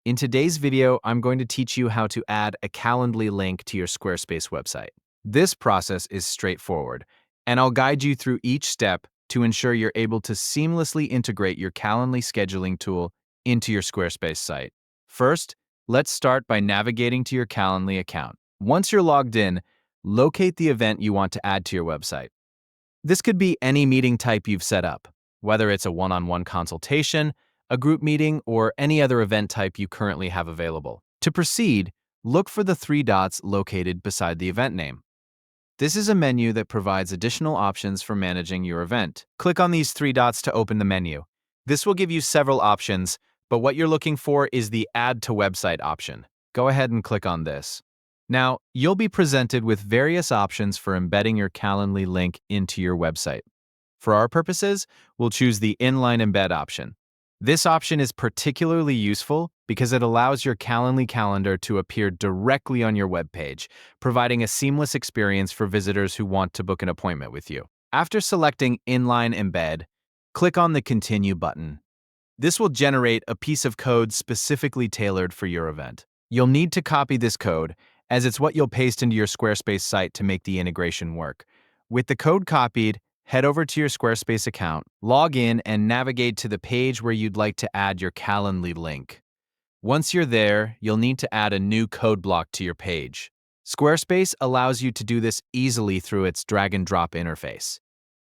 In today's video, I'm going to teach you how to add a Calendly link to your Squarespace website. This process is straightforward, and I'll guide you through each step to ensure you're able to seamlessly integrate your Calendly scheduling tool into your Squarespace site. First, let's start by navigating to your Calendly account. Once you're logged in, locate the event you want to add to your website. This could be any meeting type you've set up, whether it's a one-on-one consultation, a group meeting, or any other event type you currently have available. To proceed, look for the three dots located beside the event name. This is a menu that provides additional options for managing your event. Click on these three dots to open the menu. This will give you several options, but what you're looking for is the Add to Website option. Go ahead and click on this. Now, you'll be presented with various options for embedding your Calendly link into your website. For our purposes, we'll choose the Inline Embed option. This option is particularly useful because it allows your Calendly calendar to appear directly on your web page, providing a seamless experience for visitors who want to book an appointment with you. After selecting Inline Embed, click on the Continue button. This will generate a piece of code specifically tailored for your event. You'll need to copy this code, as it's what you'll paste into your Squarespace site to make the integration work. With the code copied, head over to your Squarespace account, log in, and navigate to the page where you'd like to add your Calendly link. Once you're there, you'll need to add a new code block to your page. Squarespace allows you to do this easily through its drag-and-drop interface.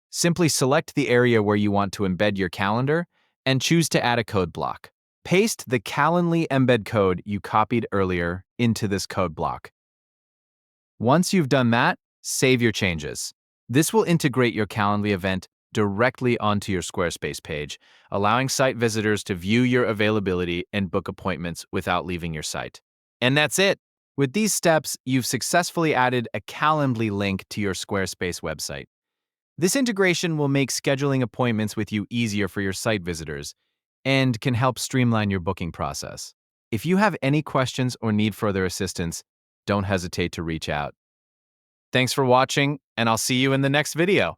Simply select the area where you want to embed your calendar and choose to add a code block. Paste the Calendly embed code you copied earlier into this code block. Once you've done that, save your changes. This will integrate your Calendly event directly onto your Squarespace page, allowing site visitors to view your availability and book appointments without leaving your site. And that's it! With these steps, you've successfully added a Calendly link to your Squarespace website. This integration will make scheduling appointments with you easier for your site visitors and can help streamline your booking process. If you have any questions or need further assistance, don't hesitate to reach out. Thanks for watching, and I'll see you in the next video.